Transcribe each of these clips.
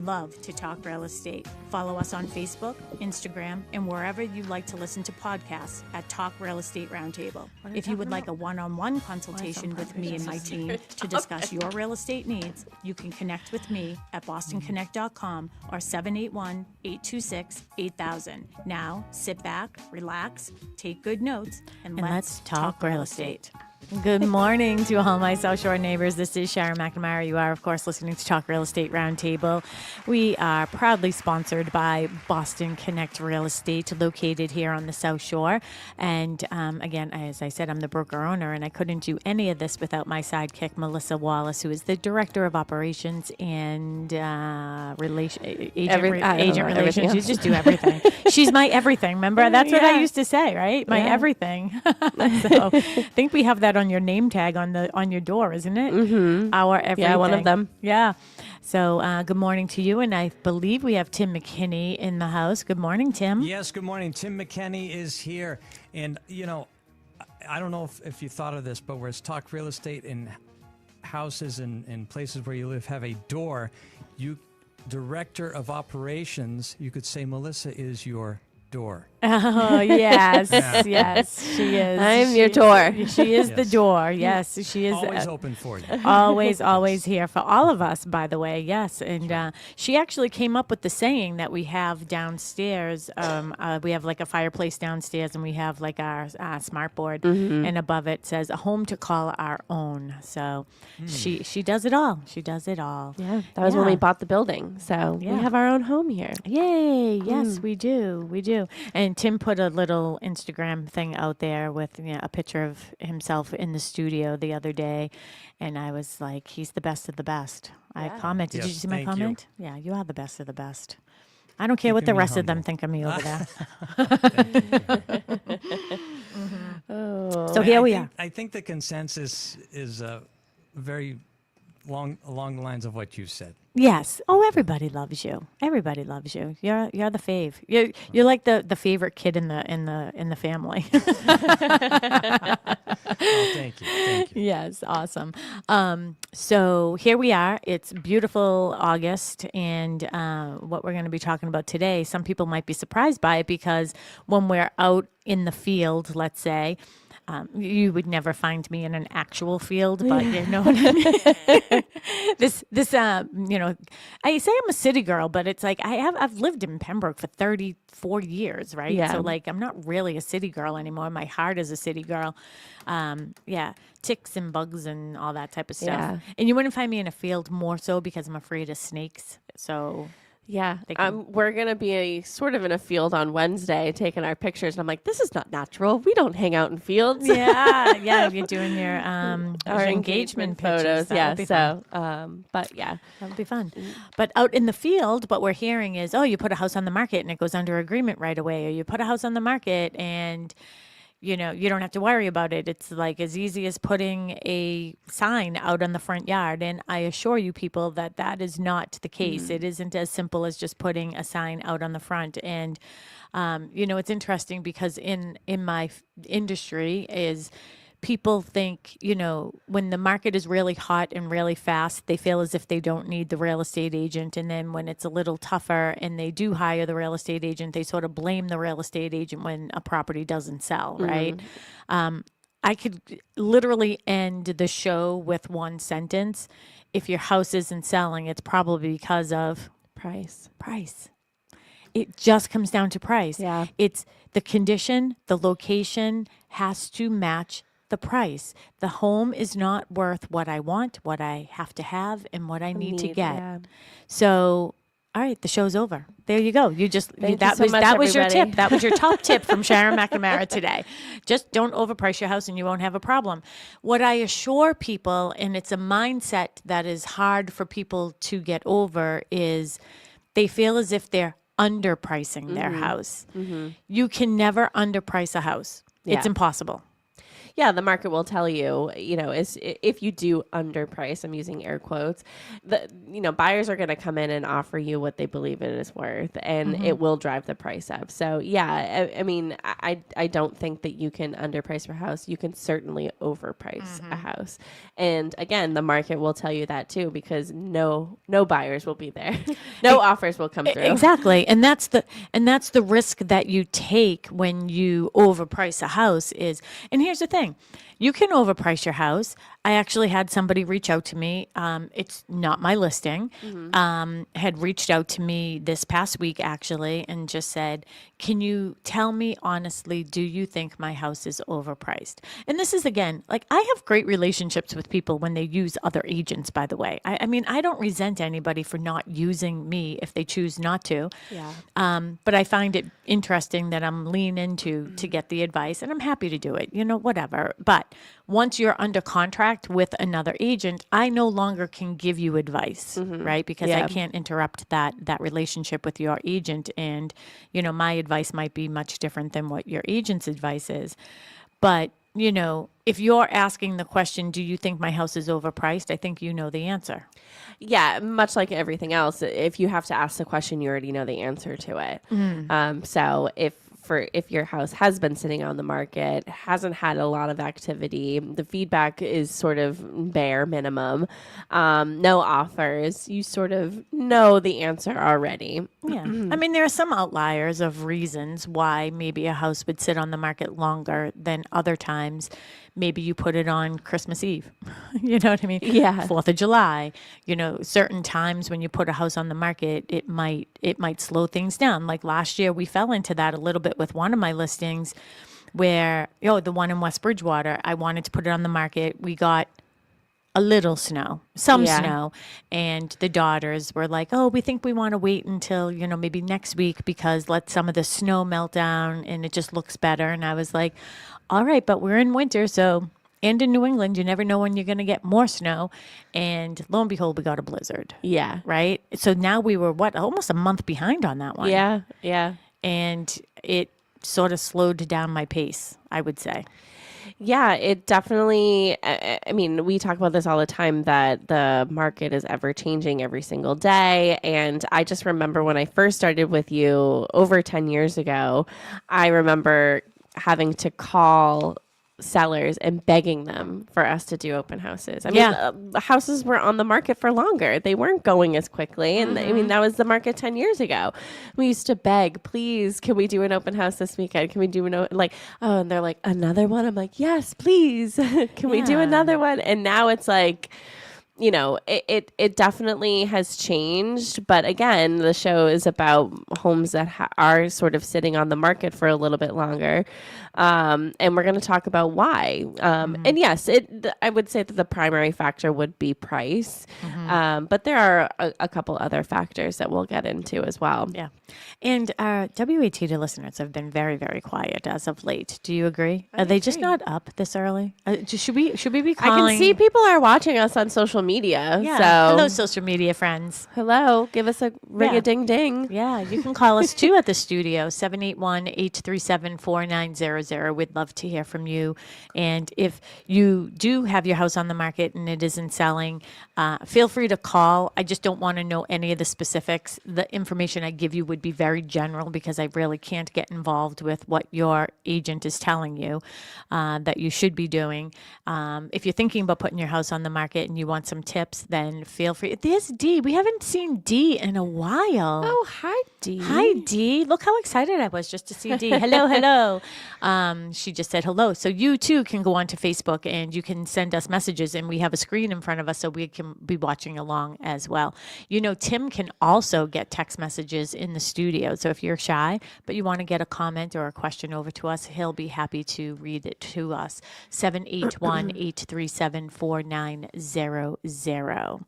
Love to talk real estate. Follow us on Facebook, Instagram, and wherever you like to listen to podcasts at Talk Real Estate Roundtable. If you would like a one-on-one consultation with me and my team to discuss your real estate needs, you can connect with me at bostonconnect.com or 781-826-8000. Now, sit back, relax, take good notes, and let's talk real estate. Good morning to all my South Shore neighbors. This is Sharon McNamara. You are, of course, listening to Talk Real Estate Roundtable. We are proudly sponsored by Boston Connect Real Estate, located here on the South Shore. And again, as I said, I'm the broker owner, and I couldn't do any of this without my sidekick, Melissa Wallace, who is the Director of Operations and agent relations. You just do everything. She's my everything. Remember, that's what I used to say, right? My everything. So I think we have that on your name tag on your door, isn't it? Mm-hmm. Our everything. Yeah, one of them. Yeah. So good morning to you, and I believe we have Tim McKinney in the house. Good morning, Tim. Yes, good morning. Tim McKinney is here, and I don't know if you thought of this, but whereas Talk Real Estate and houses and places where you live have a door, you Director of Operations, you could say Melissa is your door. Oh, yes. Yes, she is. I'm your door. She is the door. Yes, she is. Always open for you. Always here for all of us, by the way. Yes. And she actually came up with the saying that we have downstairs. We have like a fireplace downstairs, and we have like our smart board. Mm-hmm. And above it says, a home to call our own. So she does it all. She does it all. Yeah. That was when we bought the building. So we have our own home here. Yay. Yes, we do. We do. And Tim put a little Instagram thing out there with a picture of himself in the studio the other day, and I was like, he's the best of the best. Yeah. I commented. Yes, did you see my comment? You. Yeah, you are the best of the best. I don't care what the rest of them think of me over there. So here we are. I think the consensus is very along the lines of what you said. Yes. Oh, everybody loves you. Everybody loves you. You're the fave. You're like the favorite kid in the family. Oh, thank you. Yes, awesome. So here we are. It's beautiful August, and what we're going to be talking about today, some people might be surprised by it, because when we're out in the field, let's say, you would never find me in an actual field, but you know what I mean? I say I'm a city girl, but it's like I've lived in Pembroke for 34 years, right? Yeah. So like I'm not really a city girl anymore. My heart is a city girl. Ticks and bugs and all that type of stuff. Yeah. And you wouldn't find me in a field more so because I'm afraid of snakes. So yeah, we're going to be sort of in a field on Wednesday taking our pictures. And I'm like, this is not natural. We don't hang out in fields. Yeah, you're doing your our engagement photos. That But yeah. That would be fun. But out in the field, what we're hearing is, you put a house on the market and it goes under agreement right away. Or you put a house on the market and you don't have to worry about it. It's like as easy as putting a sign out on the front yard. And I assure you people that is not the case. Mm-hmm. It isn't as simple as just putting a sign out on the front. And, it's interesting because in my industry is people think, when the market is really hot and really fast, they feel as if they don't need the real estate agent. And then when it's a little tougher and they do hire the real estate agent, they sort of blame the real estate agent when a property doesn't sell, right? Mm-hmm. I could literally end the show with one sentence. If your house isn't selling, it's probably because of price. It just comes down to price. Yeah. It's the condition, the location has to match the price. The home is not worth what I want, what I have to have, and what I need to get. Yeah. So, all right, the show's over. There you go. That was your tip. That was your top tip from Sharon McNamara today. Just don't overprice your house and you won't have a problem. What I assure people, and it's a mindset that is hard for people to get over, is they feel as if they're underpricing their house. Mm-hmm. You can never underprice a house. Yeah. It's impossible. Yeah, the market will tell you, is if you do underprice, I'm using air quotes, buyers are going to come in and offer you what they believe it is worth, and it will drive the price up. So yeah, I mean, I don't think that you can underprice your house. You can certainly overprice a house. And again, the market will tell you that too, because no buyers will be there. No offers will come through. Exactly. And that's the risk that you take when you overprice a house and here's the thing. You can overprice your house. I actually had somebody reach out to me. It's not my listing. Had reached out to me this past week actually and just said, can you tell me honestly, do you think my house is overpriced? And this is again, like I have great relationships with people when they use other agents, by the way. I mean, I don't resent anybody for not using me if they choose not to. Yeah. But I find it interesting that I'm lean into to get the advice and I'm happy to do it, whatever. But once you're under contract with another agent, I no longer can give you advice, right? Because I can't interrupt that relationship with your agent. And, my advice might be much different than what your agent's advice is. But, if you're asking the question, do you think my house is overpriced? I think you know the answer. Yeah, much like everything else, if you have to ask the question, you already know the answer to it. So if your house has been sitting on the market, hasn't had a lot of activity, the feedback is sort of bare minimum, no offers, you sort of know the answer already. Yeah. I mean, there are some outliers of reasons why maybe a house would sit on the market longer than other times. Maybe you put it on Christmas Eve. You know what I mean? Yeah. 4th of July. Certain times when you put a house on the market, it might slow things down. Like last year, we fell into that a little bit with one of my listings where, the one in West Bridgewater, I wanted to put it on the market. We got a little snow, snow. And the daughters were like, oh, we think we want to wait until, maybe next week because let some of the snow melt down and it just looks better. And I was like, all right, but we're in winter. And in New England, you never know when you're going to get more snow. And lo and behold, we got a blizzard. Yeah. Right. So now we were almost a month behind on that one. Yeah. Yeah. And it sort of slowed down my pace, I would say. Yeah, it definitely, I mean, we talk about this all the time that the market is ever changing every single day. And I just remember when I first started with you over 10 years ago, I remember having to call sellers and begging them for us to do open houses. I mean, the houses were on the market for longer. They weren't going as quickly. And I mean, that was the market 10 years ago. We used to beg, please, can we do an open house this weekend? Can we do and they're like, another one? I'm like, yes, please. Can we do another one? And now it's like, it definitely has changed. But again, the show is about homes that are sort of sitting on the market for a little bit longer. And we're going to talk about why. And yes, I would say that the primary factor would be price. But there are a couple other factors that we'll get into as well. Yeah. And our WAT listeners have been very, very quiet as of late. Do you agree? Are they just not up this early? Should we be calling? I can see people are watching us on social media. Yeah. So Hello, social media friends. Hello. Give us a ring-a-ding-ding. Yeah. You can call us too at the studio, 781-837-4900. We'd love to hear from you. And if you do have your house on the market and it isn't selling, feel free to call. I just don't want to know any of the specifics. The information I give you would be very general because I really can't get involved with what your agent is telling you that you should be doing. If you're thinking about putting your house on the market and you want some tips, then feel free. There's Dee. We haven't seen Dee in a while. Oh, hi, Dee. Hi, Dee. Look how excited I was just to see Dee. Hello, hello. She just said hello. So you too can go onto Facebook and you can send us messages, and we have a screen in front of us so we can be watching along as well. Tim can also get text messages in the studio. So if you're shy, but you want to get a comment or a question over to us, he'll be happy to read it to us. 781-837-4900.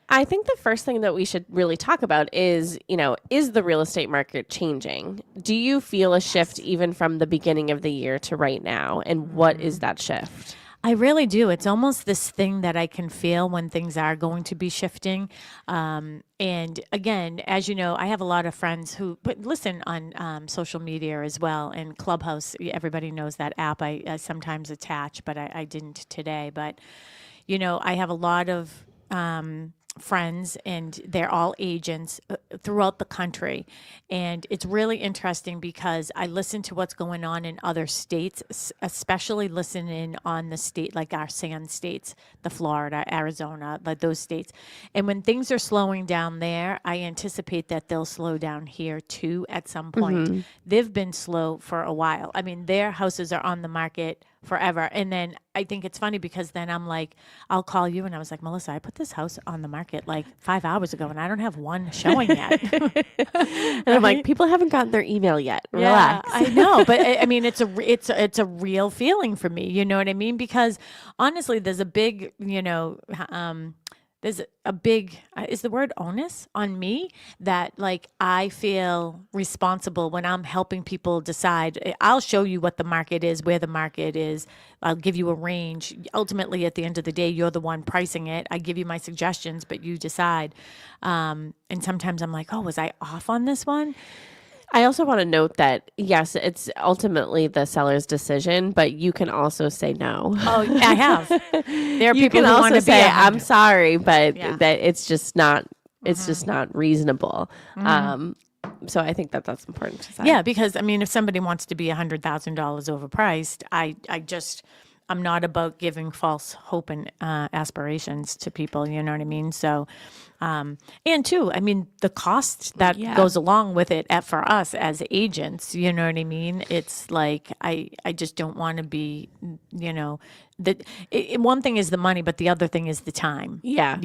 I think the first thing that we should really talk about is, is the real estate market changing? Do you feel a shift even from the beginning of the year to right now? And what is that shift? I really do. It's almost this thing that I can feel when things are going to be shifting. And again, as you know, I have a lot of friends who listen on social media as well. And Clubhouse, everybody knows that app. I sometimes attach, but I didn't today. But, I have a lot of friends, and they're all agents throughout the country. And it's really interesting because I listen to what's going on in other states, especially listening on the state, like our sand states, the Florida, Arizona, like those states. And when things are slowing down there, I anticipate that they'll slow down here too at some point. They've been slow for a while. I mean, their houses are on the market forever. And then I think it's funny because then I'm like, I'll call you and I was like, Melissa, I put this house on the market like 5 hours ago and I don't have one showing yet. And I'm like, people haven't gotten their email yet. Relax. I know, but I mean, it's a real feeling for me. You know what I mean? Because honestly, there's a big, there's a big, is the word onus on me that like I feel responsible when I'm helping people decide. I'll show you what the market is, where the market is. I'll give you a range. Ultimately, at the end of the day, you're the one pricing it. I give you my suggestions, but you decide. And sometimes I'm like, oh, was I off on this one? I also want to note that, yes, it's ultimately the seller's decision, but you can also say no. Oh, I have. There are You people can who want also to say, be I'm sorry, but Yeah. that it's just not, it's just not reasonable. So I think that that's important to say. Yeah, because I mean, if somebody wants to be $100,000 overpriced, I'm not about giving false hope and aspirations to people. You know what I mean? So, and two, I mean, the cost that goes along with it for us as agents. You know what I mean? It's like I just don't want to be, one thing is the money, but the other thing is the time. Yeah.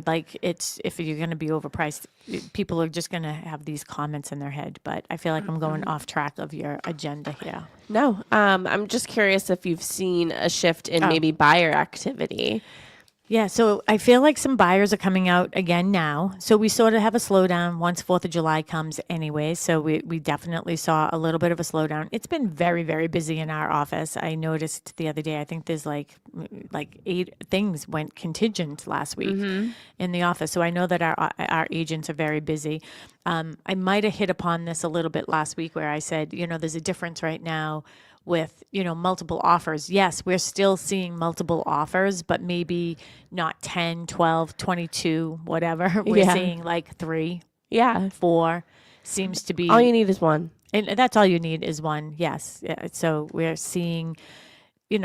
Like if you're going to be overpriced, people are just going to have these comments in their head. But I feel like I'm going off track of your agenda here. No, I'm just curious if you've seen a shift in maybe buyer activity. Yeah, so I feel like some buyers are coming out again now. So we sort of have a slowdown once 4th of July comes anyway. So we definitely saw a little bit of a slowdown. It's been very, very busy in our office. I noticed the other day, I think there's like 8 things went contingent last week in the office. So I know that our agents are very busy. I might have hit upon this a little bit last week where I said, there's a difference right now with, multiple offers. Yes, we're still seeing multiple offers, but maybe not 10, 12, 22, whatever. We're seeing like 3, 4 seems to be. All you need is one. And that's all you need is one. Yes. Yeah. So we're seeing,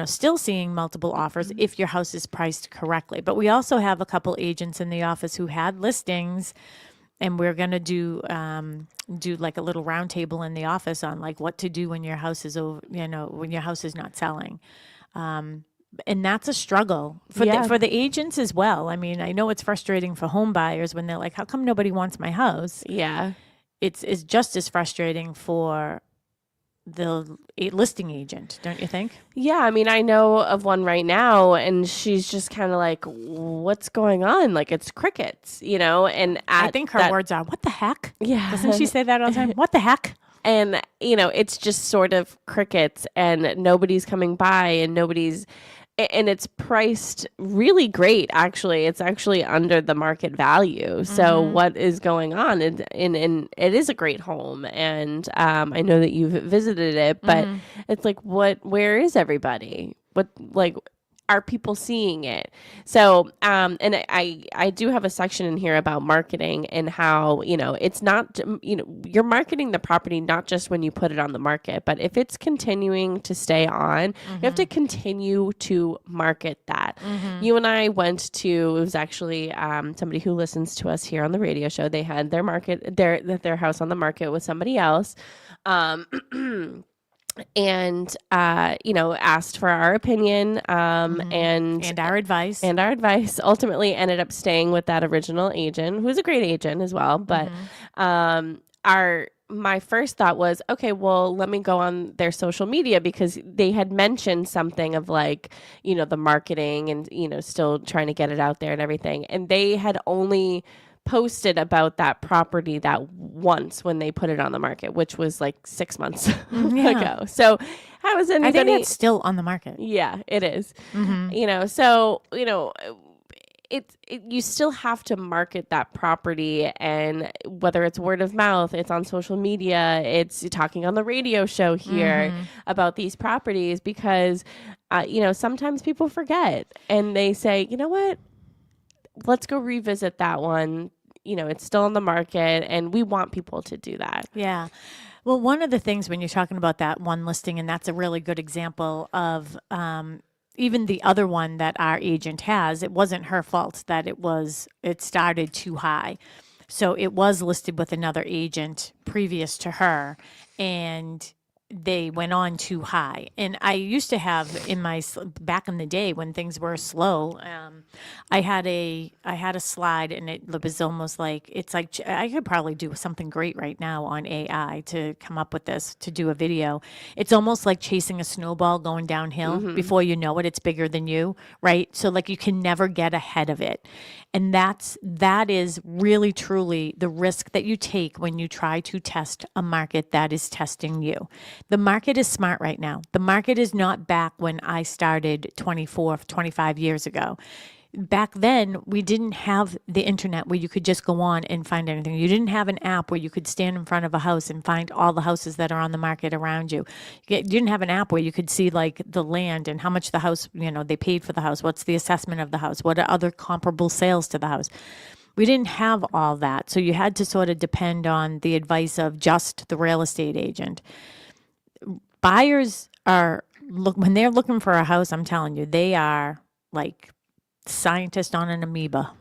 still seeing multiple offers if your house is priced correctly. But we also have a couple agents in the office who had listings. And we're going to do like a little roundtable in the office on like what to do when your house is over, when your house is not selling. And that's a struggle for the agents as well. I mean, I know it's frustrating for home buyers when they're like, how come nobody wants my house? Yeah. It's just as frustrating for the listing agent, don't you think? Yeah, I mean, I know of one right now, and she's just kind of like, what's going on? Like, it's crickets, and I think her words are, what the heck? Yeah. Doesn't she say that all the time? What the heck? And, it's just sort of crickets, and nobody's coming by, and it's priced really great, actually. It's actually under the market value. So what is going on? And it is a great home. And I know that you've visited it, but it's like, where is everybody? Are people seeing it? So, and I do have a section in here about marketing and how, it's not, you're marketing the property, not just when you put it on the market, but if it's continuing to stay on, you have to continue to market that. You and I went to, it was actually somebody who listens to us here on the radio show. They had their house on the market with somebody else. And asked for our opinion and our advice ultimately ended up staying with that original agent, who's a great agent as well, but my first thought was, okay, well, let me go on their social media because they had mentioned something of like, the marketing and still trying to get it out there and everything, and they had only posted about that property that once when they put it on the market, which was like 6 months ago. So how is anybody? I think it's still on the market. Yeah, it is. You know, so, you know, you still have to market that property, and whether it's word of mouth, it's on social media, it's talking on the radio show here about these properties, because, you know, sometimes people forget and they say, you know what, let's go revisit that one. You know, it's still on the market, and we want people to do that. Yeah. Well, one of the things when you're talking about that one listing, and that's a really good example of, even the other one that our agent has, it wasn't her fault that it started too high. So it was listed with another agent previous to her, and they went on too high. And I used to have back in the day when things were slow, I had a slide, and it was almost like, it's like, I could probably do something great right now on AI to come up with this, to do a video. It's almost like chasing a snowball going downhill. Before you know it, it's bigger than you, right? So like you can never get ahead of it. And that is really truly the risk that you take when you try to test a market that is testing you. The market is smart right now. The market is not back when I started 25 years ago. Back then, we didn't have the internet where you could just go on and find anything. You didn't have an app where you could stand in front of a house and find all the houses that are on the market around you. You didn't have an app where you could see like the land and how much the house, you know, they paid for the house. What's the assessment of the house? What are other comparable sales to the house? We didn't have all that. So you had to sort of depend on the advice of just the real estate agent. Buyers when they're looking for a house, I'm telling you, they are like scientists on an amoeba.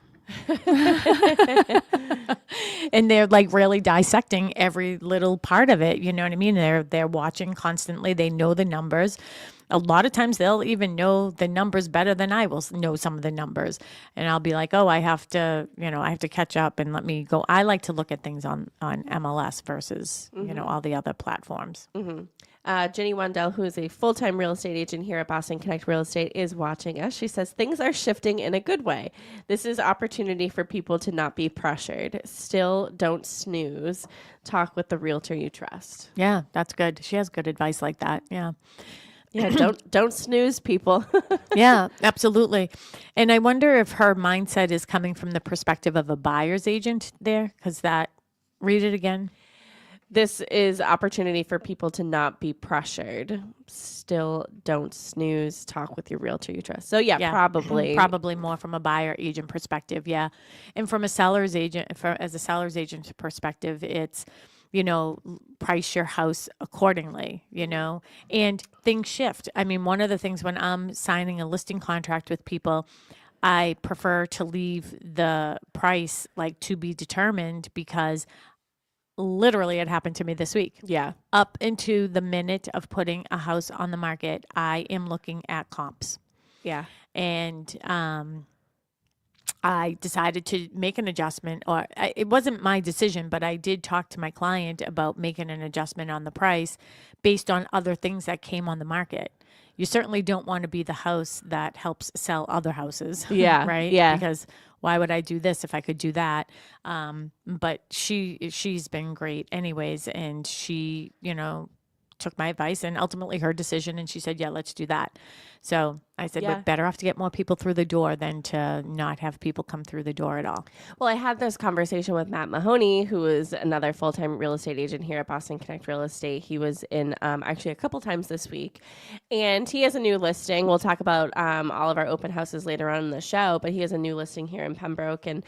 And they're like really dissecting every little part of it. You know what I mean? They're watching constantly. They know the numbers. A lot of times they'll even know the numbers better than I will know some of the numbers. And I'll be like, oh, I have to catch up and let me go. I like to look at things on MLS versus, you know, all the other platforms. Jenny Wandell, who is a full-time real estate agent here at Boston Connect Real Estate, is watching us. She says, things are shifting in a good way. This is opportunity for people to not be pressured. Still, don't snooze. Talk with the realtor you trust. Yeah, that's good. She has good advice like that. Yeah. Yeah, don't snooze, people. Yeah, absolutely. And I wonder if her mindset is coming from the perspective of a buyer's agent there, because read it again. This is opportunity for people to not be pressured. Still, don't snooze. Talk with your realtor you trust. So yeah. Probably more from a buyer agent perspective. Yeah. And from a seller's agent, as a seller's agent perspective, it's, you know, price your house accordingly, you know, and things shift. I mean, one of the things when I'm signing a listing contract with people, I prefer to leave the price like to be determined, because literally it happened to me this week. Yeah. Up into the minute of putting a house on the market, I am looking at comps. Yeah. And I decided to make an adjustment, it wasn't my decision, but I did talk to my client about making an adjustment on the price based on other things that came on the market. You certainly don't want to be the house that helps sell other houses. Yeah. Right? Yeah. Because why would I do this if I could do that? But she's been great anyways. And she, you know, took my advice and ultimately her decision. And she said, yeah, let's do that. So I said, we're better off to get more people through the door than to not have people come through the door at all. Well, I had this conversation with Matt Mahoney, who is another full-time real estate agent here at Boston Connect Real Estate. He was in actually a couple times this week, and he has a new listing. We'll talk about all of our open houses later on in the show, but he has a new listing here in Pembroke, and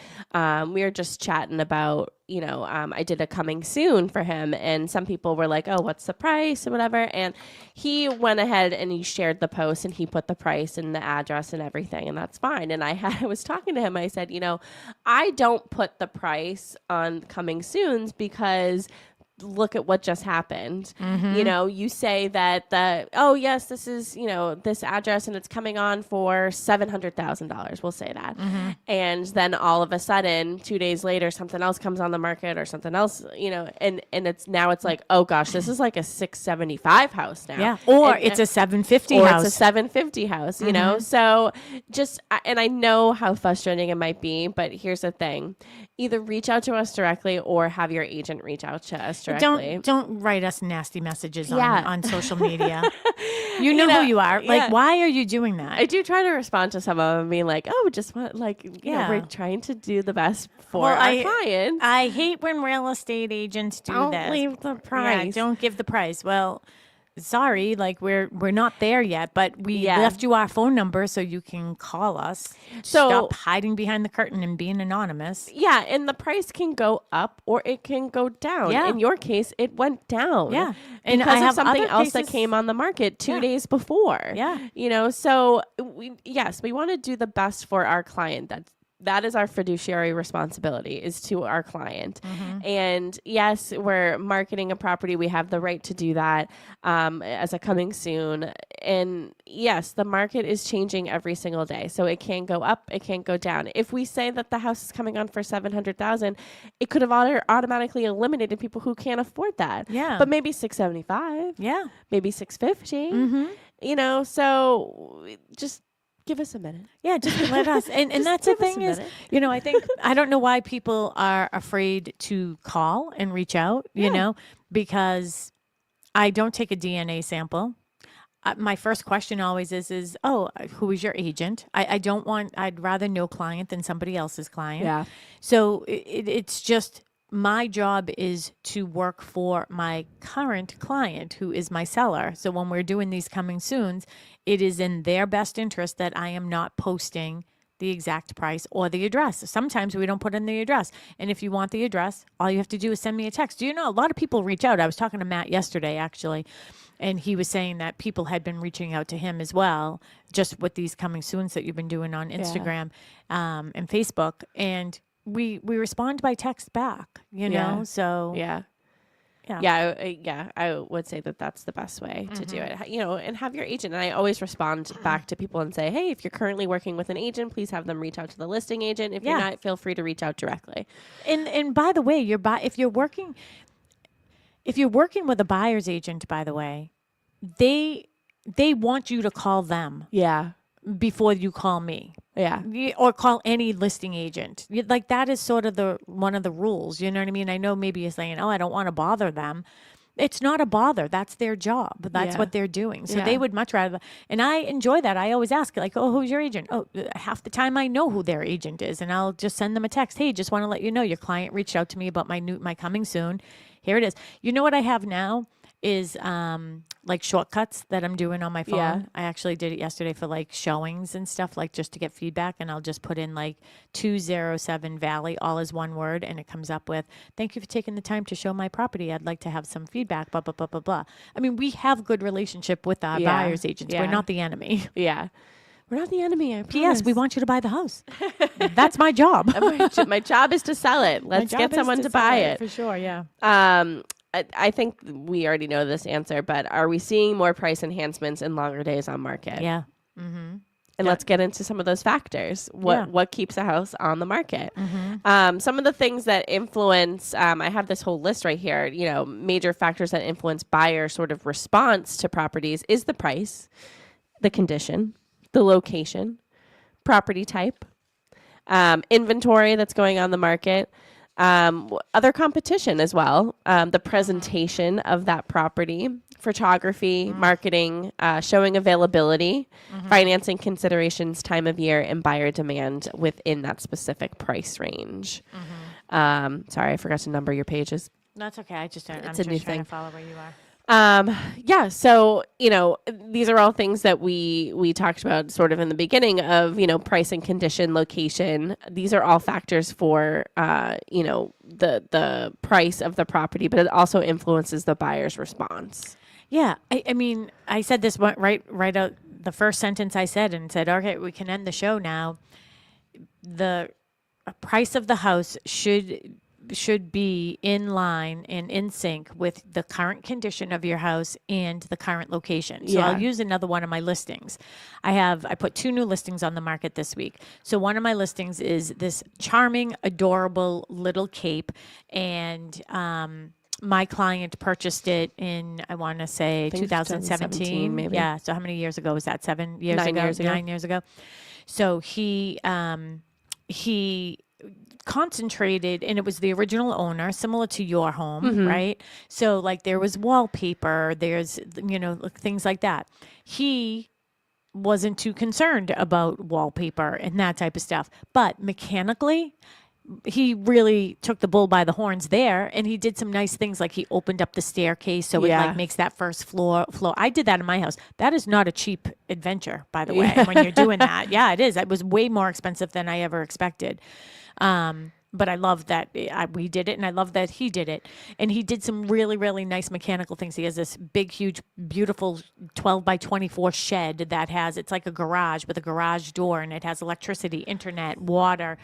we were just chatting about, you know, I did a coming soon for him, and some people were like, oh, what's the price or whatever, and he went ahead and he shared the post and he put the price and the address and everything, and that's fine. And I was talking to him, I said, you know, I don't put the price on coming soons because look at what just happened. Mm-hmm. You know, you say that yes, this is, you know, this address and it's coming on for $700,000. We'll say that. Mm-hmm. And then all of a sudden, 2 days later, something else comes on the market or something else, you know, and it's like, oh gosh, this is like a 675 house now. Yeah. Or it's a 750 house. Or it's a 750 house, you know? So and I know how frustrating it might be, but here's the thing. either reach out to us directly or have your agent reach out to us directly. Don't write us nasty messages Yeah. on social media. You know who you are. Like, yeah. why are you doing that? I do try to respond to some of them being like, oh, just want, like, you know, we're trying to do the best for our clients. I hate when real estate agents do Don't this. leave the Yeah, price. don't give the price. Well, sorry, like we're not there yet, but we Yeah. left you our phone number so you can call us. So- Stop hiding behind the curtain and being anonymous. Yeah, and the price can go up or it can go down. Yeah. In your case, it went down. Yeah. And Because I of have something other else that cases- came on the market 2 Yeah. days before. Yeah. You know, so we want to do the best for our client. That is our fiduciary responsibility, is to our client. Mm-hmm. And yes, we're marketing a property. We have the right to do that as a coming soon. And yes, the market is changing every single day. So it can go up, it can go down. If we say that the house is coming on for $700,000, it could have automatically eliminated people who can't afford that. Yeah. But maybe $675, Yeah. maybe $650. Mm-hmm. You know, so just give us a minute. Yeah, just let us. And Just that's the give us thing a is, minute. I think, I don't know why people are afraid to call and reach out, you know, because I don't take a DNA sample. My first question always is, oh, who is your agent? I'd rather know client than somebody else's client. Yeah. So it's just, my job is to work for my current client, who is my seller. So when we're doing these coming soons, it is in their best interest that I am not posting the exact price or the address. Sometimes we don't put in the address. And if you want the address, all you have to do is send me a text. Do you know, a lot of people reach out. I was talking to Matt yesterday, actually, and he was saying that people had been reaching out to him as well, just with these coming soons that you've been doing on Instagram and Facebook. And we respond by text back, you know? So Yeah. I would say that that's the best way to do it, you know, and have your agent. And I always respond back to people and say, hey, if you're currently working with an agent, please have them reach out to the listing agent. If you're not, feel free to reach out directly. And by the way, if you're working with a buyer's agent, by the way, they want you to call them Yeah. before you call me. Yeah. Or call any listing agent. Like, that is sort of one of the rules. You know what I mean? I know maybe you're saying, oh, I don't want to bother them. It's not a bother. That's their job. That's what they're doing. So they would much rather. And I enjoy that. I always ask, like, oh, who's your agent? Oh, half the time I know who their agent is. And I'll just send them a text. Hey, just want to let you know your client reached out to me about my coming soon. Here it is. You know what I have now is like shortcuts that I'm doing on my phone. Yeah. I actually did it yesterday for like showings and stuff, like just to get feedback. And I'll just put in like 207 Valley, all is one word. And it comes up with, thank you for taking the time to show my property. I'd like to have some feedback, blah, blah, blah, blah, blah. I mean, we have good relationship with our buyer's agents. Yeah. We're not the enemy. Yeah. We're not the enemy. I P.S. We promise. want you to buy the house. That's my job. My job is to sell it. Let's get someone to buy it. For sure, yeah. I think we already know this answer, but are we seeing more price enhancements and longer days on market? Yeah. And let's get into some of those factors. What keeps a house on the market? Some of the things that influence, I have this whole list right here, you know, major factors that influence buyer sort of response to properties is the price, the condition, the location, property type, inventory that's going on the market, other competition as well, the presentation of that property, photography, marketing, showing availability, financing considerations, time of year, and buyer demand within that specific price range. Sorry, I forgot to number your pages. That's okay. I'm just a new trying thing. to follow where you are. So, you know, these are all things that we talked about sort of in the beginning of, you know, price and condition, location. These are all factors for, you know, the price of the property, but it also influences the buyer's response. Yeah. I mean, I said this right out the first sentence I said, and said, okay, we can end the show now. The price of the house should be in line and in sync with the current condition of your house and the current location. So I'll use another one of my listings. I put 2 new listings on the market this week. So one of my listings is this charming, adorable little cape, and my client purchased it in, I want to say, 2017 maybe. Yeah. So how many years ago was that? 7 years 9 ago? years ago. 9 years ago. So he concentrated, and it was the original owner, similar to your home, right? So like there was wallpaper, there's, things like that. He wasn't too concerned about wallpaper and that type of stuff. But mechanically, he really took the bull by the horns there, and he did some nice things, like he opened up the staircase so it like makes that first floor. I did that in my house. That is not a cheap adventure, by the way, when you're doing that. Yeah, it is. It was way more expensive than I ever expected. But I love that we did it, and I love that he did it. And he did some really, really nice mechanical things. He has this big, huge, beautiful 12 by 24 shed that it's like a garage with a garage door, and it has electricity, internet, water,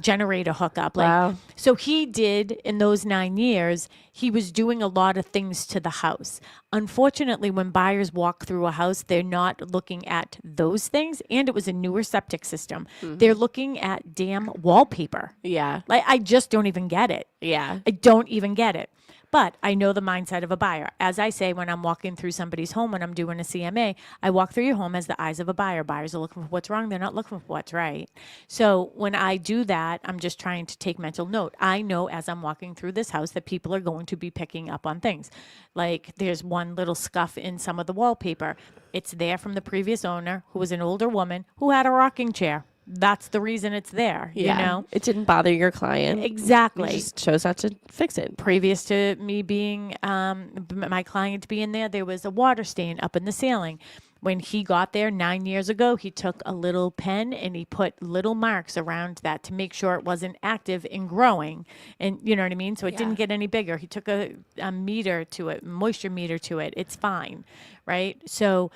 generator hookup. Wow. So he did, in those 9 years, he was doing a lot of things to the house. Unfortunately, when buyers walk through a house, they're not looking at those things. And it was a newer septic system. They're looking at damn wallpaper. Yeah. Like, I just don't even get it. Yeah. I don't even get it. But I know the mindset of a buyer. As I say, when I'm walking through somebody's home, when I'm doing a CMA, I walk through your home as the eyes of a buyer. Buyers are looking for what's wrong. They're not looking for what's right. So when I do that, I'm just trying to take mental note. I know as I'm walking through this house that people are going to be picking up on things. Like there's one little scuff in some of the wallpaper. It's there from the previous owner, who was an older woman who had a rocking chair. That's the reason it's there, you know? It didn't bother your client. Exactly. You just chose not to fix it. Previous to me being, my client being there was a water stain up in the ceiling. When he got there 9 years ago, he took a little pen and he put little marks around that to make sure it wasn't active and growing. And you know what I mean? So it didn't get any bigger. He took a meter to it, moisture meter to it. It's fine, right? So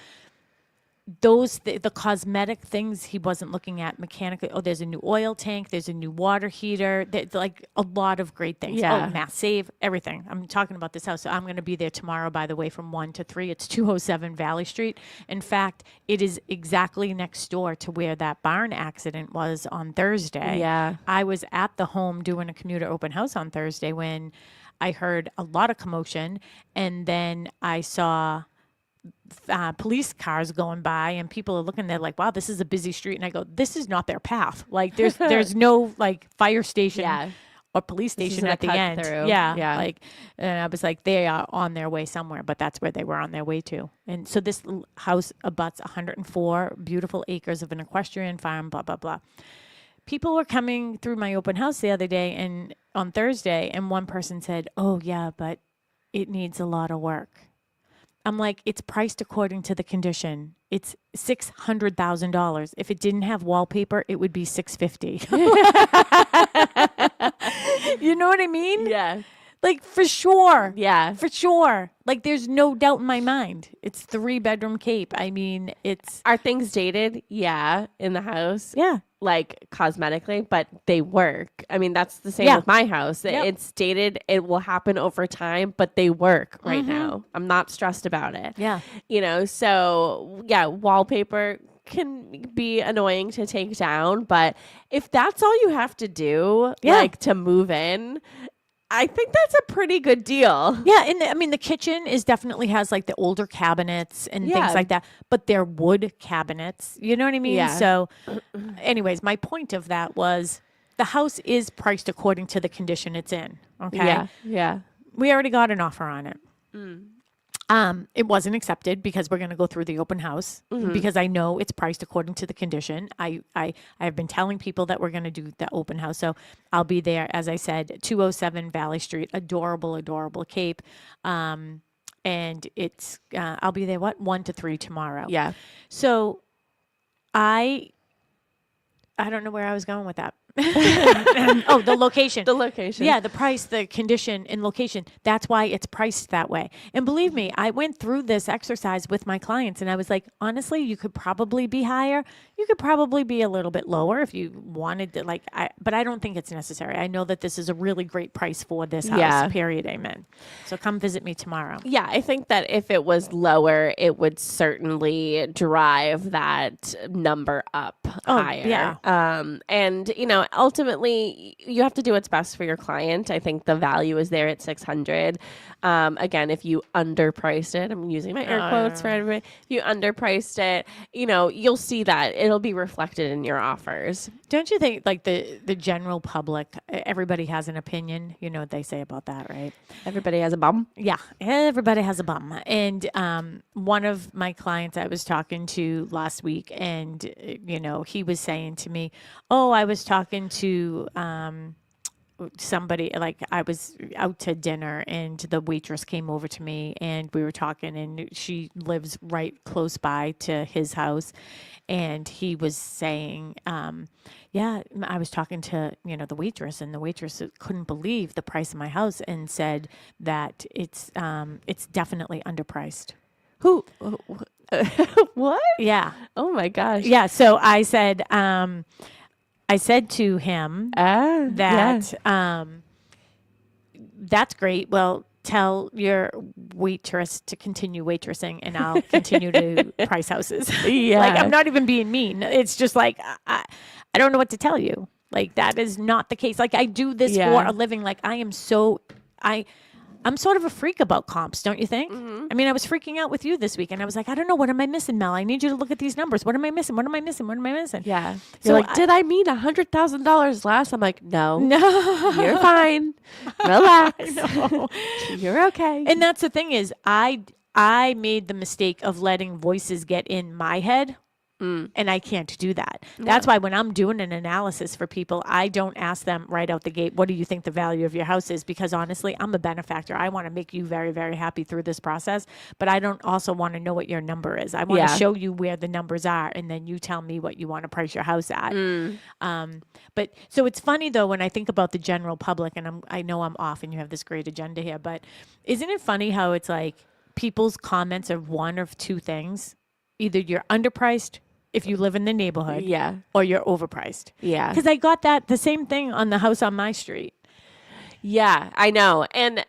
the cosmetic things he wasn't looking at mechanically. Oh, there's a new oil tank. There's a new water heater. There's like a lot of great things. Yeah. Oh, mass save, everything. I'm talking about this house. So I'm going to be there tomorrow, by the way, from 1 to 3. It's 207 Valley Street. In fact, it is exactly next door to where that barn accident was on Thursday. Yeah. I was at the home doing a commuter open house on Thursday when I heard a lot of commotion, and then I saw police cars going by, and people are looking there like, wow, this is a busy street. And I go, this is not their path. Like there's no like fire station or police station at the end. Yeah. Like, and I was like, they are on their way somewhere, but that's where they were on their way to. And so this house abuts 104 beautiful acres of an equestrian farm, blah, blah, blah. People were coming through my open house the other day and on Thursday, and one person said, oh yeah, but it needs a lot of work. I'm like, it's priced according to the condition. It's $600,000. If it didn't have wallpaper, it would be $650,000. You know what I mean? Yeah. Like, for sure. Yeah. For sure. Like, there's no doubt in my mind. It's 3-bedroom Cape. I mean, it's... Are things dated? Yeah. In the house? Yeah. Like cosmetically, but they work. I mean, that's the same with my house. Yep. It's dated. It will happen over time, but they work right now. I'm not stressed about it. Yeah. You know, so yeah, wallpaper can be annoying to take down, but if that's all you have to do, like to move in, I think that's a pretty good deal. Yeah, and I mean, the kitchen definitely has like the older cabinets and things like that, but they're wood cabinets. You know what I mean? Yeah. So, anyways, my point of that was the house is priced according to the condition it's in. Okay. Yeah. Yeah. We already got an offer on it. It wasn't accepted because we're going to go through the open house because I know it's priced according to the condition. I've been telling people that we're going to do the open house. So I'll be there, as I said, 207 Valley Street, adorable, adorable Cape. And it's, I'll be there, 1 to 3 tomorrow. Yeah. So I don't know where I was going with that. Oh, the location. The location. Yeah, the price, the condition, and location. That's why it's priced that way. And believe me, I went through this exercise with my clients, and I was like, honestly, you could probably be higher. You could probably be a little bit lower if you wanted to, but I don't think it's necessary. I know that this is a really great price for this house, period, amen. So come visit me tomorrow. Yeah, I think that if it was lower, it would certainly drive that number up higher. Yeah. And, you know, ultimately, you have to do what's best for your client. I think the value is there at $600. Again, if you underpriced it, I'm using my air quotes for everybody. If you underpriced it, you know, you'll see that it'll be reflected in your offers. Don't you think like the general public, everybody has an opinion? You know what they say about that, right? Everybody has a bum. Yeah, everybody has a bum. And one of my clients I was talking to last week, and he was saying to me, "Oh, I was talking to somebody, like I was out to dinner and the waitress came over to me and we were talking, and she lives right close by to his house, and he was saying, yeah, I was talking to the waitress, and the waitress couldn't believe the price of my house and said that it's definitely underpriced." Who? What? Yeah. Oh my gosh. Yeah. So I said to him that that's great. Well, tell your waitress to continue waitressing, and I'll continue to price houses. Yeah. Like, I'm not even being mean. It's just like, I don't know what to tell you. Like, that is not the case. Like, I do this for a living. Like, I'm sort of a freak about comps, don't you think? Mm-hmm. I mean, I was freaking out with you this week, and I was like, I don't know, what am I missing, Mel? I need you to look at these numbers. What am I missing? What am I missing? What am I missing? Yeah. So You're like, did I mean $100,000 less? I'm like, no. You're fine. Relax. No. You're okay. And that's the thing is, I made the mistake of letting voices get in my head. And I can't do that. That's why when I'm doing an analysis for people, I don't ask them right out the gate, what do you think the value of your house is? Because honestly, I'm a benefactor. I want to make you very, very happy through this process, but I don't also want to know what your number is. I want to show you where the numbers are, and then you tell me what you want to price your house at. But so it's funny though, when I think about the general public, and I know I'm off and you have this great agenda here, but isn't it funny how it's like people's comments are one of two things? Either you're underpriced if you live in the neighborhood, or you're overpriced. Yeah. Because I got the same thing on the house on my street. Yeah, I know. And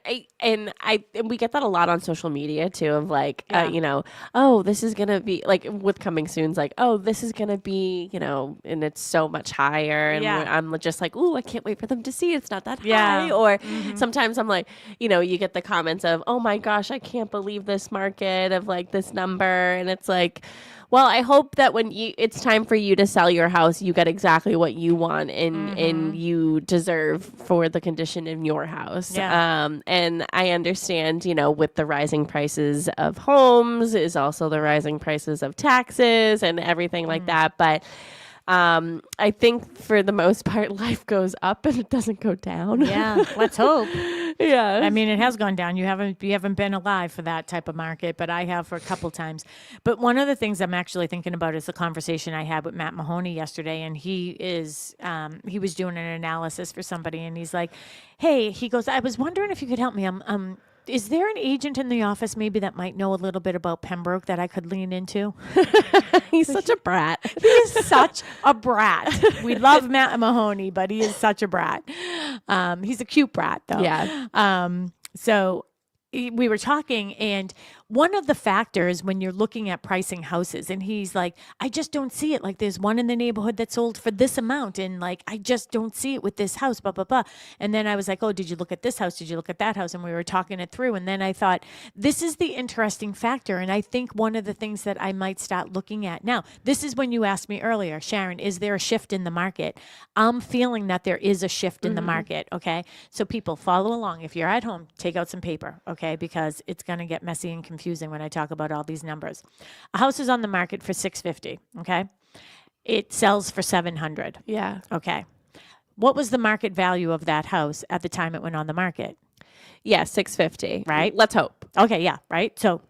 we get that a lot on social media too, of like, oh, this is going to be like with coming soon's like, oh, this is going to be, and it's so much higher. And I'm just like, ooh, I can't wait for them to see it's not that high. Or sometimes I'm like, you get the comments of, oh my gosh, I can't believe this market of like this number. And it's like, well, I hope that when it's time for you to sell your house, you get exactly what you want and you deserve for the condition in your house. Yeah. And I understand, with the rising prices of homes is also the rising prices of taxes and everything like that. But I think for the most part, life goes up and it doesn't go down. Yeah, let's hope. Yeah. I mean, it has gone down. You haven't been alive for that type of market, but I have for a couple times. But one of the things I'm actually thinking about is the conversation I had with Matt Mahoney yesterday, and he was doing an analysis for somebody, and he's like, "Hey," he goes, "I was wondering if you could help me. Is there an agent in the office maybe that might know a little bit about Pembroke that I could lean into?" He's such a brat. He is such a brat. We love Matt Mahoney, but he is such a brat. He's a cute brat, though. Yeah. So we were talking, and one of the factors when you're looking at pricing houses, and he's like, I just don't see it. Like, there's one in the neighborhood that sold for this amount, and like, I just don't see it with this house, blah, blah, blah. And then I was like, oh, did you look at this house? Did you look at that house? And we were talking it through. And then I thought, this is the interesting factor. And I think one of the things that I might start looking at now, this is when you asked me earlier, Sharon, is there a shift in the market? I'm feeling that there is a shift in the market. Okay. So people, follow along. If you're at home, take out some paper. Okay. Because it's going to get messy and confusing when I talk about all these numbers. A house is on the market for $650. Okay. It sells for $700. Yeah. Okay. What was the market value of that house at the time it went on the market? Yeah, $650. Right. Let's hope. Okay, yeah, right. So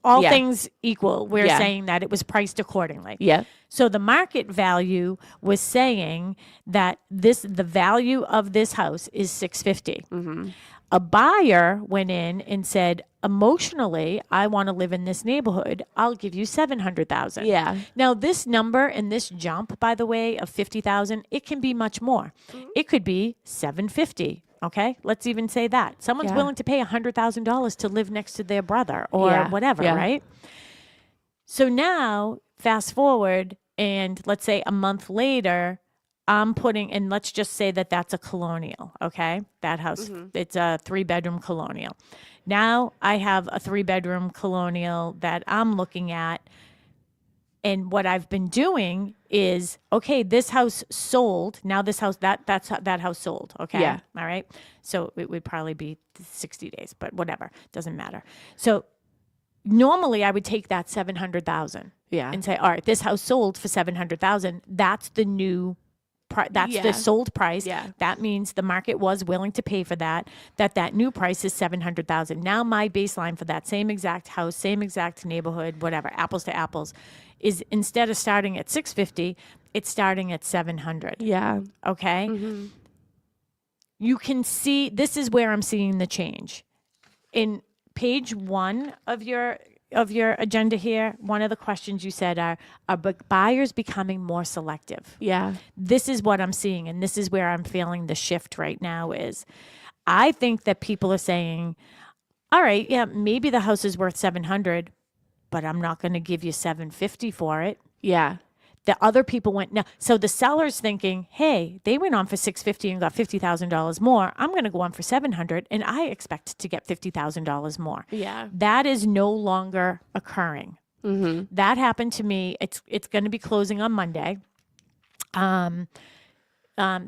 all things equal, we're saying that it was priced accordingly. Yeah. So the market value was saying that the value of this house is $650. A buyer went in and said, emotionally, I want to live in this neighborhood. I'll give you $700,000. Yeah. Now, this number and this jump, by the way, of $50,000, it can be much more. It could be $750,000. Okay, let's even say that someone's willing to pay $100,000 to live next to their brother or whatever, right? So now, fast forward, and let's say a month later, I'm putting, and let's just say that that's a colonial, okay? That house, it's a 3-bedroom colonial. Now I have a 3-bedroom colonial that I'm looking at And what I've been doing is, okay, this house sold. Now this house, that house sold. Okay. Yeah. All right. So it would probably be 60 days, but whatever. Doesn't matter. So normally I would take that 700,000 Yeah. and say, all right, this house sold for 700,000. That's the new that's Yeah. the sold price. Yeah. That means the market was willing to pay for that. That new price is 700,000. Now my baseline for that same exact house, same exact neighborhood, whatever, apples to apples, is instead of starting at 650, it's starting at 700. Yeah. Okay. Mm-hmm. You can see this is where I'm seeing the change. In page 1 of your agenda here, one of the questions you said are buyers becoming more selective? Yeah. This is what I'm seeing, and this is where I'm feeling the shift right now is I think that people are saying, all right, yeah, maybe the house is worth 700, but I'm not going to give you 750 for it. Yeah. The other people went now. So the seller's thinking, hey, they went on for $650 and got $50,000 more. I'm going to go on for 700 and I expect to get $50,000 more. Yeah. That is no longer occurring. Mm-hmm. That happened to me. It's going to be closing on Monday. The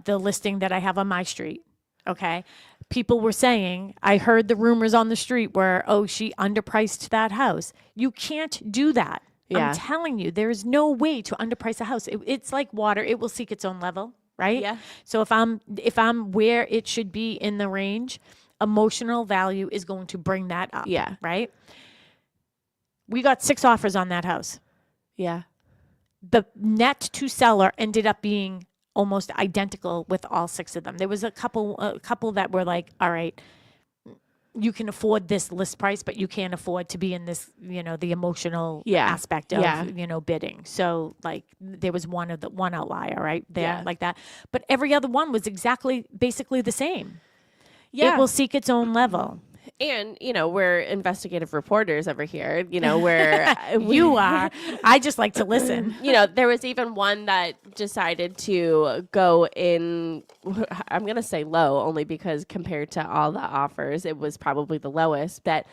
listing that I have on my street. Okay. People were saying, I heard the rumors on the street where, oh, she underpriced that house. You can't do that. Yeah. I'm telling you, there's no way to underprice a house. It's like water. It will seek its own level, right? Yeah. So if I'm where it should be in the range, emotional value is going to bring that up. Yeah. Right? We got 6 offers on that house. Yeah. The net to seller ended up being almost identical with all 6 of them. There was a couple that were like, all right, you can afford this list price, but you can't afford to be in this, the emotional aspect of, bidding. So like there was one outlier right there like that, but every other one was basically the same. Yeah. It will seek its own level. And, we're investigative reporters over here, where You are. I just like to listen. There was even one that decided to go in, I'm going to say low only because compared to all the offers, it was probably the lowest, but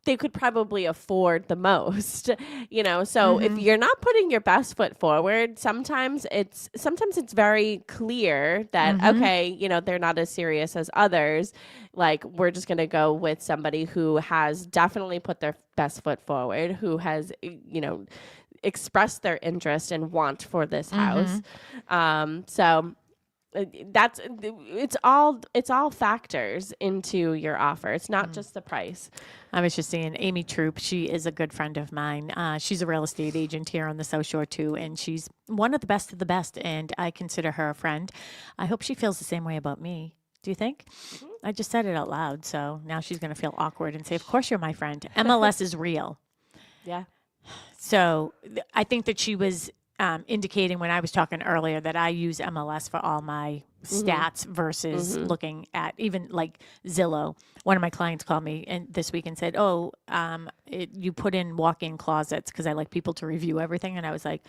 they could probably afford the most, so if you're not putting your best foot forward, sometimes it's very clear that, okay, they're not as serious as others. Like we're just going to go with somebody who has definitely put their best foot forward, who has, expressed their interest and want for this house. So it's all factors into your offer. It's not just the price. I was just saying, Amy Troop, she is a good friend of mine. She's a real estate agent here on the South Shore too, and she's one of the best, and I consider her a friend. I hope she feels the same way about me. Do you think? I just said it out loud, so now she's going to feel awkward and say, of course you're my friend. MLS is real. Yeah. So I think that she was indicating when I was talking earlier that I use MLS for all my stats versus looking at even like Zillow. One of my clients called me this week and said, oh, you put in walk-in closets because I like people to review everything. And I was like,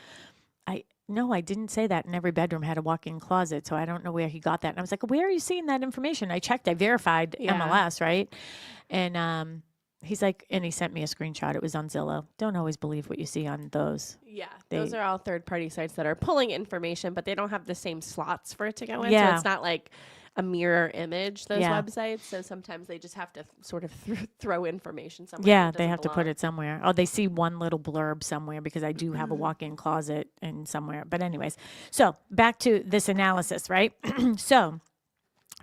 no, I didn't say that. And every bedroom had a walk-in closet. So I don't know where he got that. And I was like, where are you seeing that information? I checked, I verified MLS, right? And he's like, and he sent me a screenshot. It was on Zillow. Don't always believe what you see on those. Yeah, those are all third-party sites that are pulling information, but they don't have the same slots for it to go in. Yeah. So it's not like a mirror image, those websites. So sometimes they just have to sort of throw information somewhere. Yeah, they have to put it somewhere. Oh, they see one little blurb somewhere because I do have a walk-in closet and somewhere. But anyways, so back to this analysis, right? So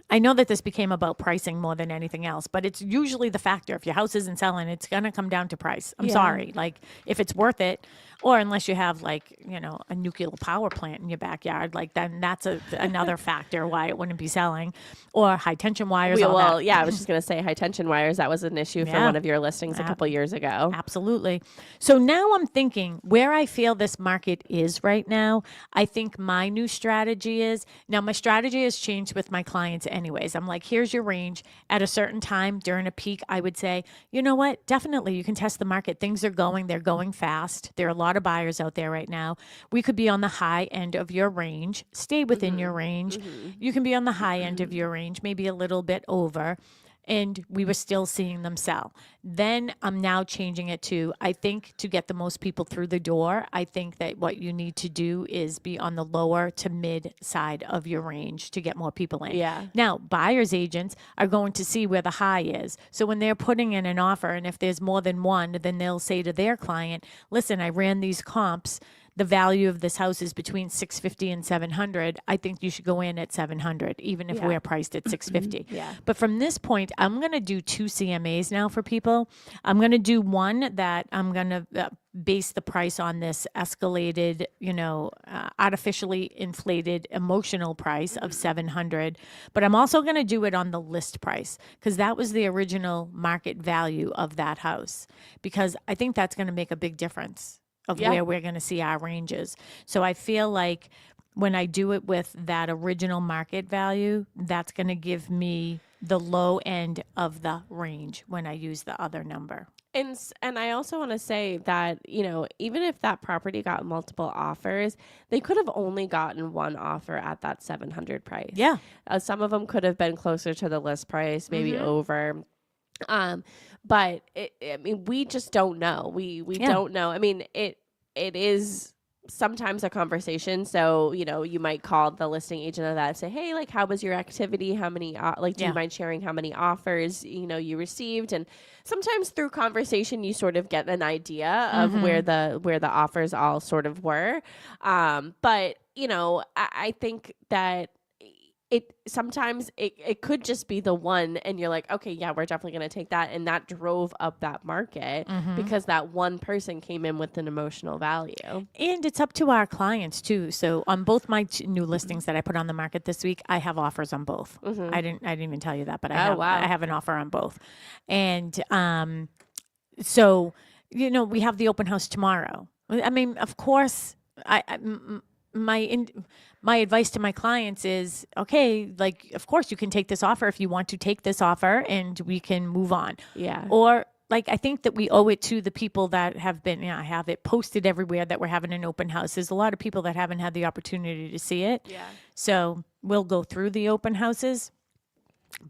I know that this became about pricing more than anything else, but it's usually the factor. If your house isn't selling, it's going to come down to price. I'm sorry. Like if it's worth it, or unless you have like, a nuclear power plant in your backyard, like then that's another factor why it wouldn't be selling, or high tension wires. I was just going to say high tension wires. That was an issue for one of your listings a couple years ago. Absolutely. So now I'm thinking where I feel this market is right now. I think my new strategy is, now my strategy has changed with my clients anyways. I'm like, here's your range at a certain time during a peak. I would say, you know what? Definitely you can test the market. They're going fast. There are a lot of buyers out there right now. We could be on the high end of your range. Stay within your range. You can be on the high end of your range, maybe a little bit over. and we were still seeing them sell. Then I'm now changing it to, I think to get the most people through the door, I think that what you need to do is be on the lower to mid side of your range to get more people in. Yeah. Now, buyer's agents are going to see where the high is. So when they're putting in an offer, and if there's more than one, then they'll say to their client, listen, I ran these comps. The value of this house is between 650 and 700. I think you should go in at 700, even if Yeah. we're priced at 650. Yeah. But from this point, I'm going to do 2 CMAs now for people. I'm going to do one that I'm going to base the price on this escalated, artificially inflated emotional price of 700. But I'm also going to do it on the list price because that was the original market value of that house. Because I think that's going to make a big difference of Yeah. where we're going to see our ranges. So I feel like when I do it with that original market value, that's going to give me the low end of the range when I use the other number. And I also want to say that, even if that property got multiple offers, they could have only gotten one offer at that 700 price. Yeah. Some of them could have been closer to the list price, maybe over. But we just don't know. We don't know. I mean, it is sometimes a conversation. So, you might call the listing agent of that and say, hey, like, how was your activity? How many, do you mind sharing how many offers, you received? And sometimes through conversation, you sort of get an idea of where the offers all sort of were. But, I think that sometimes it could just be the one and you're like, okay, yeah, we're definitely going to take that. And that drove up that market because that one person came in with an emotional value. And it's up to our clients too. So on both my new listings that I put on the market this week, I have offers on both. I didn't even tell you that, but I have an offer on both. And so, we have the open house tomorrow. I mean, of course, my advice to my clients is, okay, like, of course you can take this offer if you want to take this offer and we can move on. Yeah. Or like, I think that we owe it to the people that have been, I have it posted everywhere that we're having an open house. There's a lot of people that haven't had the opportunity to see it. Yeah. So we'll go through the open houses.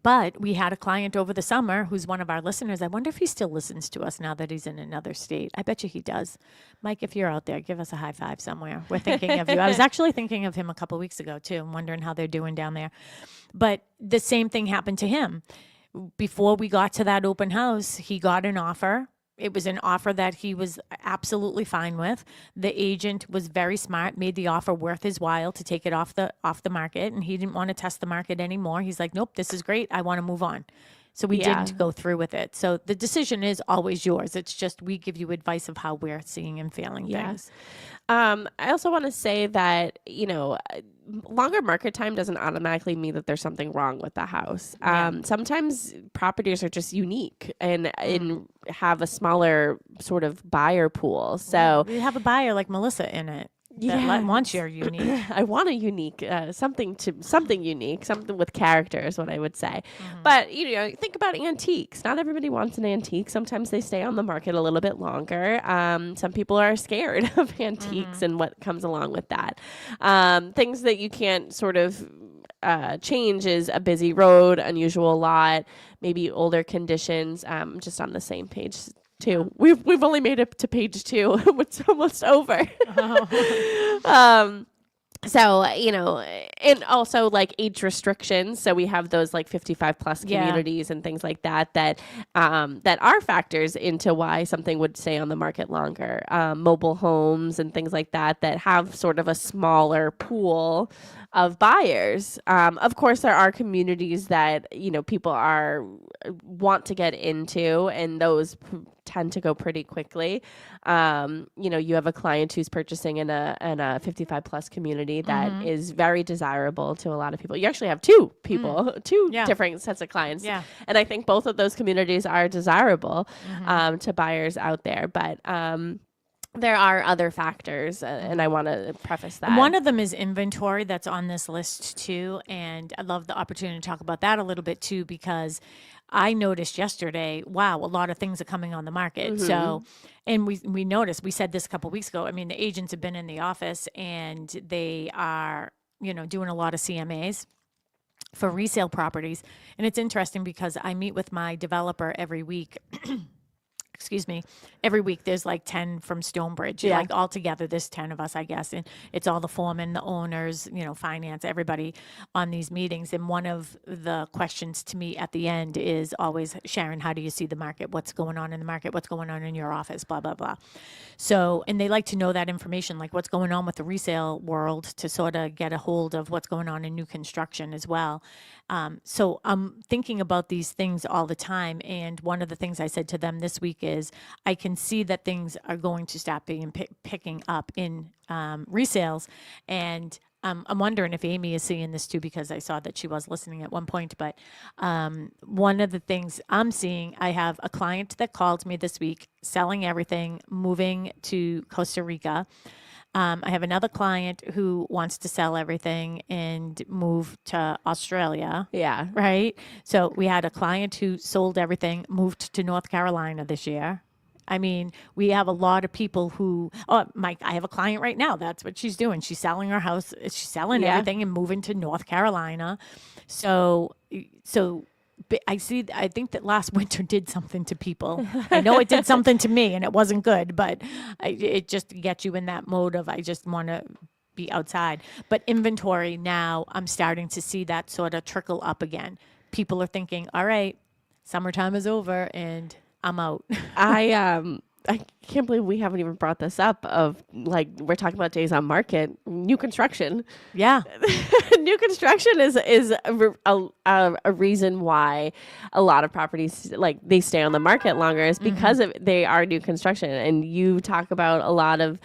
But we had a client over the summer who's one of our listeners. I wonder if he still listens to us now that he's in another state. I bet you he does. Mike, if you're out there, give us a high five somewhere. We're thinking of you. I was actually thinking of him a couple weeks ago, too. I'm wondering how they're doing down there. But the same thing happened to him. Before we got to that open house, he got an offer. It was an offer that he was absolutely fine with. The agent was very smart, made the offer worth his while to take it off the market, and he didn't want to test the market anymore. He's like, nope, this is great. I want to move on. So we didn't go through with it. So the decision is always yours. It's just we give you advice of how we're seeing and feeling things. I also want to say that, longer market time doesn't automatically mean that there's something wrong with the house. Sometimes properties are just unique and have a smaller sort of buyer pool. So we have a buyer like Melissa in it. That wants your unique. I want a unique, something unique, something with character is what I would say. But, think about antiques. Not everybody wants an antique. Sometimes they stay on the market a little bit longer. Some people are scared of antiques and what comes along with that. Things that you can't sort of change is a busy road, unusual lot, maybe older conditions, just on the same page. 2. We've only made it to page 2. It's almost over. So, and also like age restrictions. So we have those like 55 plus communities and things like that are factors into why something would stay on the market longer. Mobile homes and things like that have sort of a smaller pool of buyers. Of course, there are communities that, people want to get into, and those tend to go pretty quickly. You have a client who's purchasing in a 55 plus community that is very desirable to a lot of people. You actually have two people, two different sets of clients. Yeah. And I think both of those communities are desirable to buyers out there. But there are other factors, and I want to preface that. One of them is inventory that's on this list too, and I'd love the opportunity to talk about that a little bit too, because I noticed yesterday, wow, a lot of things are coming on the market. So, and we noticed, we said this a couple of weeks ago, I mean, the agents have been in the office and they are, doing a lot of CMAs. for resale properties. And it's interesting because I meet with my developer every week. Excuse me, every week there's like 10 from Stonebridge, Yeah. like all together, there's 10 of us, I guess. And it's all the foremen, the owners, finance, everybody on these meetings. And one of the questions to me at the end is always, Sharon, how do you see the market? What's going on in the market? What's going on in your office? Blah, blah, blah. So, and they like to know that information, like what's going on with the resale world to sort of get a hold of what's going on in new construction as well. So I'm thinking about these things all the time. And one of the things I said to them this week is I can see that things are going to stop being picking up in resales. And I'm wondering if Amy is seeing this too, because I saw that she was listening at one point. But one of the things I'm seeing, I have a client that called me this week, selling everything, moving to Costa Rica. I have another client who wants to sell everything and move to Australia. Yeah. Right. So we had a client who sold everything, moved to North Carolina this year. I mean, we have a lot of people who, I have a client right now. That's what she's doing. She's selling her house. She's selling everything and moving to North Carolina. So I think that last winter did something to people. I know it did something to me and it wasn't good, but it just gets you in that mode of, I just want to be outside. But inventory now, I'm starting to see that sort of trickle up again. People are thinking, all right, summertime is over and I'm out. I can't believe we haven't even brought this up of like, we're talking about days on market, new construction. Yeah. New construction is a reason why a lot of properties, like they stay on the market longer, is because they are new construction. And you talk about a lot of,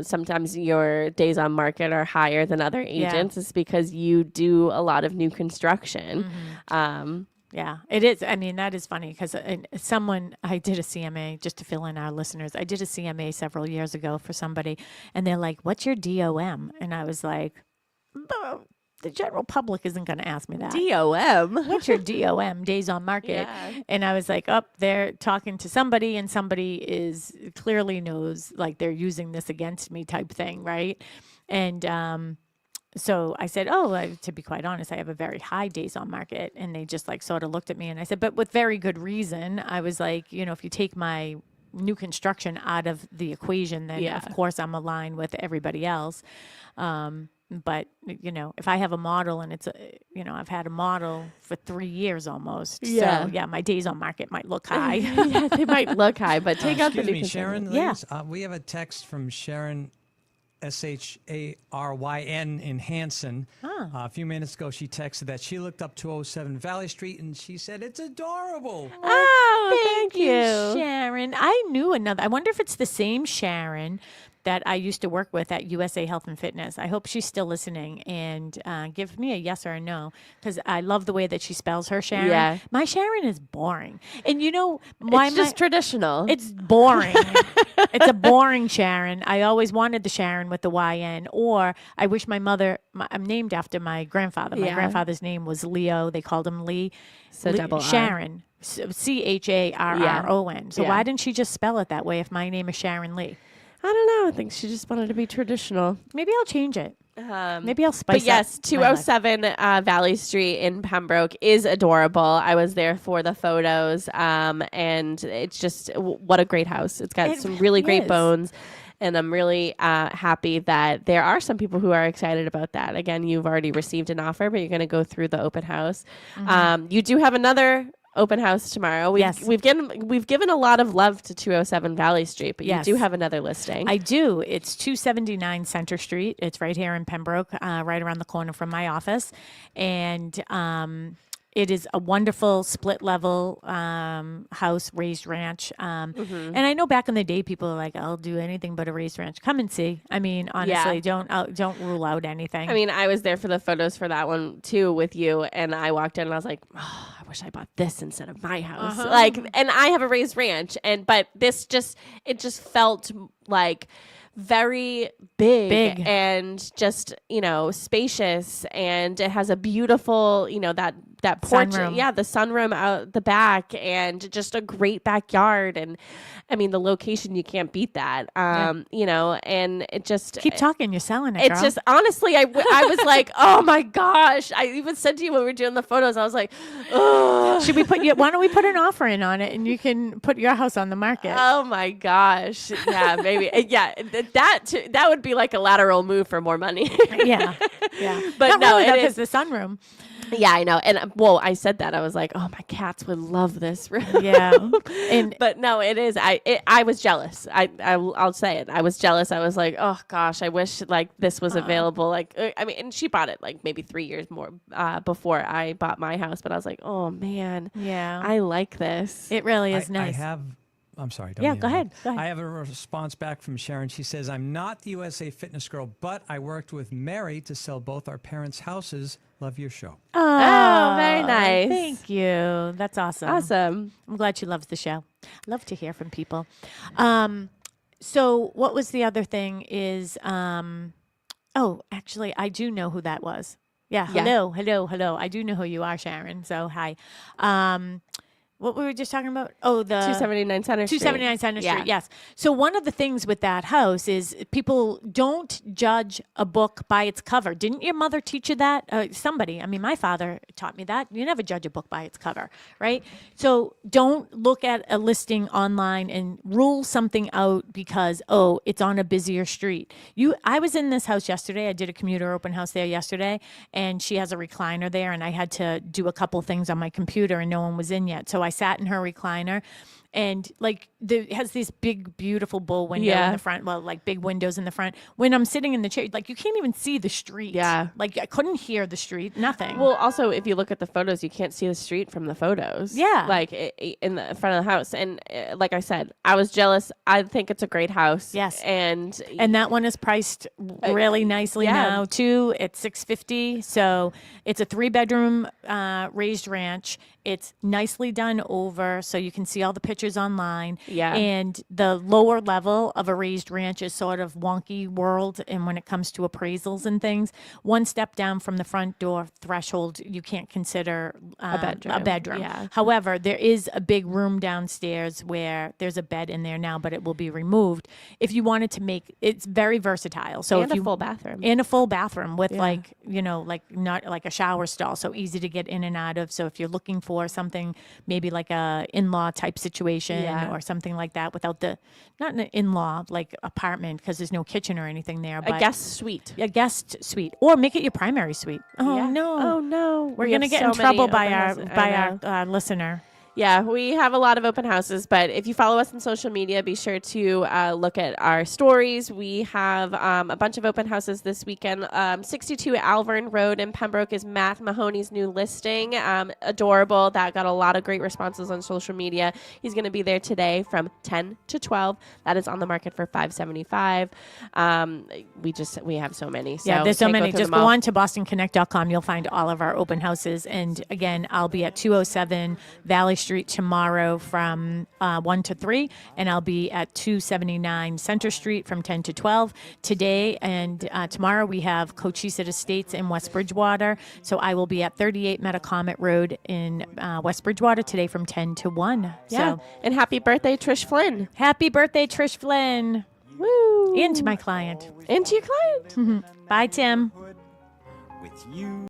sometimes your days on market are higher than other agents. It's because you do a lot of new construction. Yeah, it is. I mean, that is funny because I did a CMA, just to fill in our listeners. I did a CMA several years ago for somebody, and they're like, what's your DOM? And I was like, the general public isn't going to ask me that. DOM? What's your DOM, days on market? Yeah. And I was like, they're talking to somebody, and somebody is clearly knows, like they're using this against me type thing, right? And so I said, to be quite honest, I have a very high days on market. And they just like sort of looked at me and I said, but with very good reason. I was like, if you take my new construction out of the equation, then of course I'm aligned with everybody else. But, if I have a model and it's, I've had a model for 3 years almost. Yeah. So my days on market might look high. Yeah, they might look high, but take out the Excuse new me, construction. Sharon. Yeah. We have a text from Sharon Sharyn in Hanson. A few minutes ago, she texted that she looked up 207 Valley Street and she said, it's adorable. Oh, thank you. Sharon. I knew another. I wonder if it's the same Sharon that I used to work with at USA Health and Fitness. I hope she's still listening and give me a yes or a no, because I love the way that she spells her Sharon. Yeah. My Sharon is boring. And why It's just traditional. It's boring. It's a boring Sharon. I always wanted the Sharon with the YN, or I wish I'm named after my grandfather. My grandfather's name was Leo. They called him Lee. So double R. Sharon. CHARRON. So why didn't she just spell it that way if my name is Sharon Lee? I don't know. I think she just wanted to be traditional. Maybe I'll change it. Maybe I'll spice But yes, up my life. 207 Valley Street in Pembroke is adorable. I was there for the photos, and it's just what a great house. It's got some really great bones, and I'm really happy that there are some people who are excited about that. Again, you've already received an offer, but you're going to go through the open house. You do have another open house tomorrow. We've given a lot of love to 207 Valley Street, but you do have another listing. I do. It's 279 Center Street. It's right here in Pembroke, right around the corner from my office. And it is a wonderful split level house, raised ranch. And I know back in the day, people are like, I'll do anything but a raised ranch. Come and see. I mean, honestly, don't rule out anything. I mean, I was there for the photos for that one too with you, and I walked in and I was like, I wish I bought this instead of my house. And I have a raised ranch, but it just felt like very big, Big. and just, spacious, and it has a beautiful, that porch, Sunroom. the sunroom out the back, and just a great backyard. And I mean, the location, you can't beat that. And it just Keep talking. You're selling it, it's girl. just, honestly, I was like, oh my gosh. I even said to you when we were doing the photos, I was like, oh. Should we why don't we put an offer in on it and you can put your house on the market? Oh my gosh. Yeah, maybe. Yeah, that would be like a lateral move for more money. Yeah. But Not no, really, though, it because is. the sunroom. Yeah, I know. And I said that. I was like, oh, my cats would love this room. Yeah. And But no, it is. I was jealous. I'll say it. I was jealous. I was like, oh gosh, I wish like this was available. Like, I mean, and she bought it like maybe 3 years more before I bought my house. But I was like, oh man, yeah, I like this. it really is nice. I'm sorry. Don't Yeah, mean go to ahead. interrupt. Go ahead. I have a response back from Sharon. She says, I'm not the USA Fitness Girl, but I worked with Mary to sell both our parents' houses. Love your show. Oh, very nice. Thank you. That's awesome. Awesome. I'm glad she loves the show. Love to hear from people. So what was the other thing is, actually, I do know who that was. Yeah. Hello. I do know who you are, Sharon. So hi. What were we just talking about? Oh, the 279 Center Street. 279 Center Street, yes. So one of the things with that house is people don't judge a book by its cover. Didn't your mother teach you that? My father taught me that. You never judge a book by its cover, right? So don't look at a listing online and rule something out because, it's on a busier street. I was in this house yesterday. I did a commuter open house there yesterday, and she has a recliner there, and I had to do a couple things on my computer, and no one was in yet. So I sat in her recliner, and it has this big, beautiful bow window in the front. Well, like big windows in the front. When I'm sitting in the chair, like you can't even see the street. Yeah. Like I couldn't hear the street. Nothing. Well, also, if you look at the photos, you can't see the street from the photos. Yeah. Like in the front of the house. And like I said, I was jealous. I think it's a great house. Yes. And that one is priced really nicely now too. It's $650. So it's a 3-bedroom raised ranch. It's nicely done over, so you can see all the pictures online. Yeah. And the lower level of a raised ranch is sort of wonky world. And when it comes to appraisals and things, one step down from the front door threshold, you can't consider a bedroom. Yeah. However, there is a big room downstairs where there's a bed in there now, but it will be removed. If you wanted to it's very versatile. So and if a full bathroom. And a full bathroom with not like a shower stall, so easy to get in and out of. So if you're looking for something maybe like a in-law type situation or something like that without not an in-law like apartment because there's no kitchen or anything there, but a guest suite. A guest suite, or make it your primary suite. Oh no. We're going to get in trouble by our listener. Yeah, we have a lot of open houses, but if you follow us on social media, be sure to look at our stories. We have a bunch of open houses this weekend. 62 Alvern Road in Pembroke is Matt Mahoney's new listing. Adorable. That got a lot of great responses on social media. He's going to be there today from 10 to 12. That is on the market for $575. We have so many. So yeah, there's so many. Just go on to bostonconnect.com. You'll find all of our open houses. And again, I'll be at 207 Valley Street tomorrow from 1 to 3, and I'll be at 279 Center Street from 10 to 12 today. And tomorrow we have Cochise Estates in West Bridgewater, so I will be at 38 Metacomet Road in West Bridgewater today from 10 to 1. Yeah, so, and happy birthday, Trish Flynn. Happy birthday, Trish Flynn. Woo! And to my client. And to your client. Bye, Tim. With you.